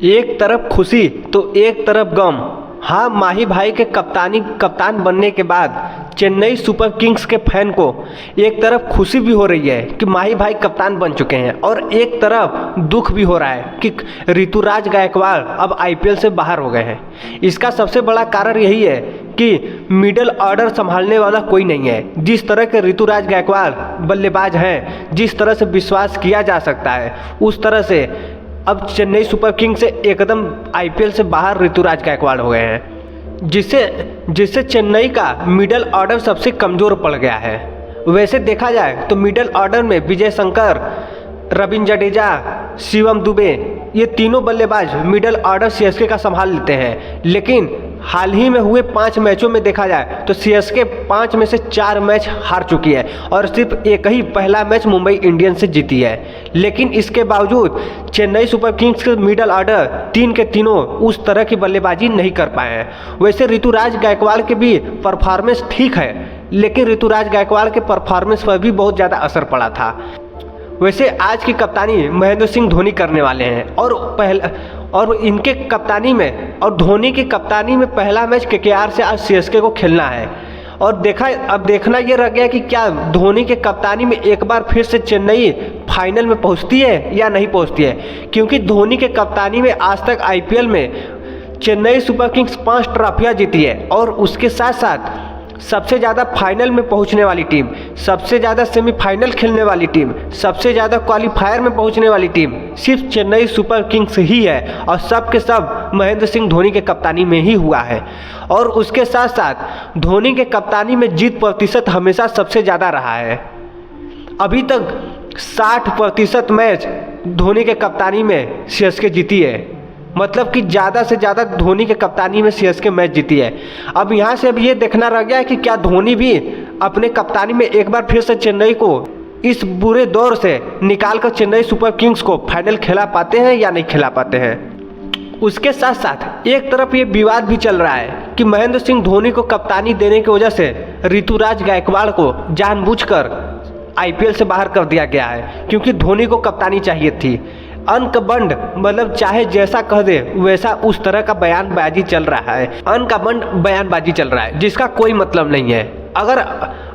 एक तरफ खुशी तो एक तरफ गम। हाँ, माही भाई के कप्तान बनने के बाद चेन्नई सुपर किंग्स के फैन को एक तरफ खुशी भी हो रही है कि माही भाई कप्तान बन चुके हैं, और एक तरफ दुख भी हो रहा है कि ऋतुराज गायकवाड़ अब आईपीएल से बाहर हो गए हैं। इसका सबसे बड़ा कारण यही है कि मिडिल ऑर्डर संभालने वाला कोई नहीं है। जिस तरह के ऋतुराज गायकवाड़ बल्लेबाज हैं, जिस तरह से विश्वास किया जा सकता है, उस तरह से अब चेन्नई सुपर किंग्स से एकदम आईपीएल से बाहर ऋतुराज गायकवाड़ हो गए हैं, जिससे चेन्नई का मिडिल ऑर्डर सबसे कमज़ोर पड़ गया है। वैसे देखा जाए तो मिडिल ऑर्डर में विजय शंकर, रविंद्र जडेजा, शिवम दुबे, ये तीनों बल्लेबाज मिडिल ऑर्डर सीएसके का संभाल लेते हैं। लेकिन हाल ही में हुए 5 मैचों में देखा जाए तो सीएसके 5 में से 4 मैच हार चुकी है और सिर्फ एक ही पहला मैच मुंबई इंडियंस से जीती है। लेकिन इसके बावजूद चेन्नई सुपर किंग्स के मिडिल ऑर्डर 3 के तीनों उस तरह की बल्लेबाजी नहीं कर पाए हैं। वैसे ऋतुराज गायकवाड़ के भी परफॉर्मेंस ठीक है, लेकिन ऋतुराज गायकवाड़ के परफॉर्मेंस पर भी बहुत ज़्यादा असर पड़ा था। वैसे आज की कप्तानी महेंद्र सिंह धोनी करने वाले हैं, और इनके कप्तानी में और धोनी की कप्तानी में पहला मैच केकेआर से आज सीएसके को खेलना है। और अब देखना ये रह गया कि क्या धोनी के कप्तानी में एक बार फिर से चेन्नई फाइनल में पहुंचती है या नहीं पहुंचती है, क्योंकि धोनी के कप्तानी में आज तक आईपीएल में चेन्नई सुपर किंग्स 5 ट्रॉफियाँ जीती है, और उसके साथ साथ सबसे ज़्यादा फाइनल में पहुंचने वाली टीम, सबसे ज़्यादा सेमीफाइनल खेलने वाली टीम, सबसे ज़्यादा क्वालिफायर में पहुंचने वाली टीम सिर्फ चेन्नई सुपर किंग्स ही है, और सब के सब महेंद्र सिंह धोनी के कप्तानी में ही हुआ है। और उसके साथ साथ धोनी के कप्तानी में जीत प्रतिशत हमेशा सबसे ज़्यादा रहा है। अभी तक 60% मैच धोनी के कप्तानी में सीएसके जीती है, मतलब कि ज़्यादा से ज़्यादा धोनी के कप्तानी में सीएसके मैच जीती है। अब यहाँ से अब ये देखना रह गया है कि क्या धोनी भी अपने कप्तानी में एक बार फिर से चेन्नई को इस बुरे दौर से निकालकर चेन्नई सुपर किंग्स को फाइनल खिला पाते हैं या नहीं खिला पाते हैं। उसके साथ साथ एक तरफ ये विवाद भी चल रहा है कि महेंद्र सिंह धोनी को कप्तानी देने की वजह से ऋतुराज गायकवाड़ को जानबूझकर आईपीएल से बाहर कर दिया गया है, क्योंकि धोनी को कप्तानी चाहिए थी। अनकबंड मतलब चाहे जैसा कह दे वैसा उस तरह का बयानबाजी चल रहा है, अनकबंड बयानबाजी चल रहा है, जिसका कोई मतलब नहीं है। अगर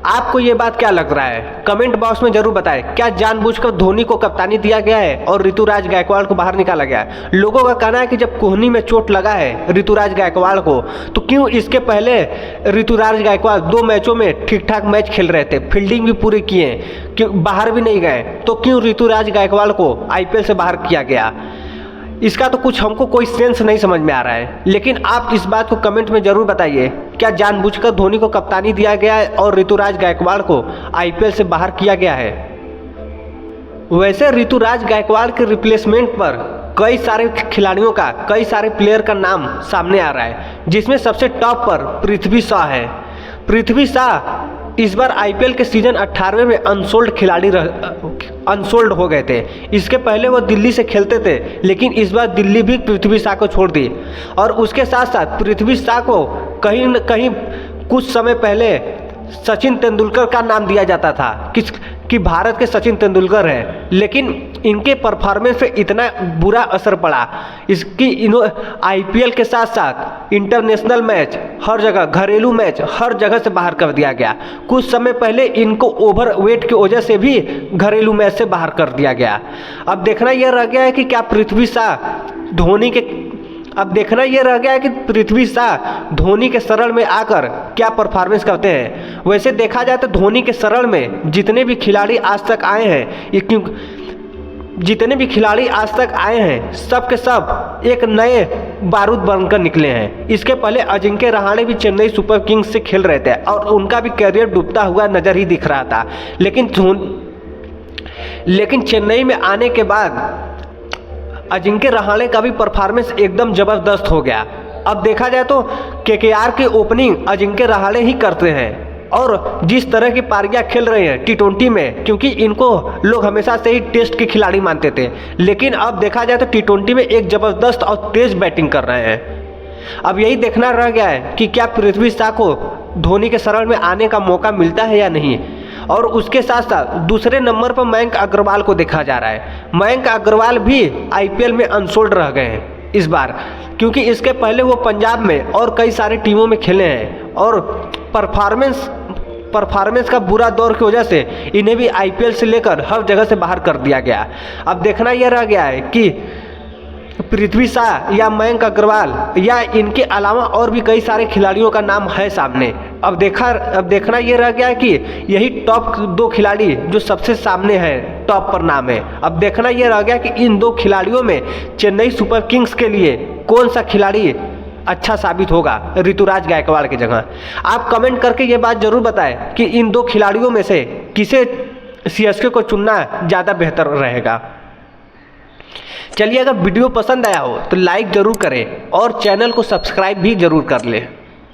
आपको ये बात क्या लग रहा है कमेंट बॉक्स में जरूर बताएं। क्या जानबूझकर धोनी को कप्तानी दिया गया है और ऋतुराज गायकवाड़ को बाहर निकाला गया है? लोगों का कहना है कि जब कोहनी में चोट लगा है ऋतुराज गायकवाड़ को, तो क्यों इसके पहले ऋतुराज गायकवाड़ 2 मैचों में ठीक ठाक मैच खेल रहे थे, फील्डिंग भी पूरी किए, क्यों बाहर भी नहीं गए, तो क्यों ऋतुराज गायकवाड़ को आईपीएल से बाहर किया गया? इसका तो कुछ हमको कोई सेंस नहीं समझ में आ रहा है। लेकिन आप इस बात को कमेंट में ज़रूर बताइए, क्या जानबूझकर धोनी को कप्तानी दिया गया है और ऋतुराज गायकवाड़ को आईपीएल से बाहर किया गया है? वैसे ऋतुराज गायकवाड़ के रिप्लेसमेंट पर कई सारे खिलाड़ियों का, कई सारे प्लेयर का नाम सामने आ रहा है, जिसमें सबसे टॉप पर पृथ्वी शॉ है। पृथ्वी शॉ इस बार आईपीएल के सीजन 18वें में अनसोल्ड हो गए थे। इसके पहले वो दिल्ली से खेलते थे, लेकिन इस बार दिल्ली भी पृथ्वी शॉ को छोड़ दी। और उसके साथ साथ पृथ्वी शॉ को कहीं न कहीं कुछ समय पहले सचिन तेंदुलकर का नाम दिया जाता था कि भारत के सचिन तेंदुलकर हैं, लेकिन इनके परफॉर्मेंस पे इतना बुरा असर पड़ा इसकी आईपीएल के साथ साथ इंटरनेशनल मैच हर जगह, घरेलू मैच हर जगह से बाहर कर दिया गया। कुछ समय पहले इनको ओवरवेट की वजह से भी घरेलू मैच से बाहर कर दिया गया। अब देखना यह रह गया है कि क्या पृथ्वी शॉ धोनी के शरण में आकर क्या परफॉर्मेंस करते हैं। वैसे देखा जाए तो धोनी के शरण में जितने भी खिलाड़ी आज तक आए हैं सब के सब एक नए बारूद बनकर निकले हैं। इसके पहले अजिंक्य रहाणे भी चेन्नई सुपर किंग्स से खेल रहे थे और उनका भी करियर डूबता हुआ नजर ही दिख रहा था, लेकिन चेन्नई में आने के बाद अजिंक्य रहाणे का भी परफॉर्मेंस एकदम ज़बरदस्त हो गया। अब देखा जाए तो केकेआर की ओपनिंग अजिंक्य रहाणे ही करते हैं, और जिस तरह की पारियां खेल रहे हैं टी20 में, क्योंकि इनको लोग हमेशा से ही टेस्ट के खिलाड़ी मानते थे, लेकिन अब देखा जाए तो टी20 में एक ज़बरदस्त और तेज बैटिंग कर रहे हैं। अब यही देखना रह गया है कि क्या पृथ्वी शॉ को धोनी के शरण में आने का मौका मिलता है या नहीं। और उसके साथ साथ दूसरे नंबर पर मयंक अग्रवाल को देखा जा रहा है। मयंक अग्रवाल भी आईपीएल में अनसोल्ड रह गए हैं। इस बार, क्योंकि इसके पहले वो पंजाब में और कई सारे टीमों में खेले हैं और परफॉर्मेंस का बुरा दौर की वजह से इन्हें भी आईपीएल से लेकर हर जगह से बाहर कर दिया गया। अब देखना यह रह गया है कि पृथ्वी शाह या मयंक अग्रवाल या इनके अलावा और भी कई सारे खिलाड़ियों का नाम है सामने। अब देखना ये रह गया है कि यही टॉप 2 खिलाड़ी जो सबसे सामने हैं, टॉप पर नाम है। अब देखना ये रह गया कि इन 2 खिलाड़ियों में चेन्नई सुपर किंग्स के लिए कौन सा खिलाड़ी अच्छा साबित होगा ऋतुराज गायकवाड़ की जगह। आप कमेंट करके ये बात जरूर बताएं कि इन 2 खिलाड़ियों में से किसे सीएसके को चुनना ज़्यादा बेहतर रहेगा। चलिए, अगर वीडियो पसंद आया हो तो लाइक ज़रूर करें और चैनल को सब्सक्राइब भी ज़रूर कर लें।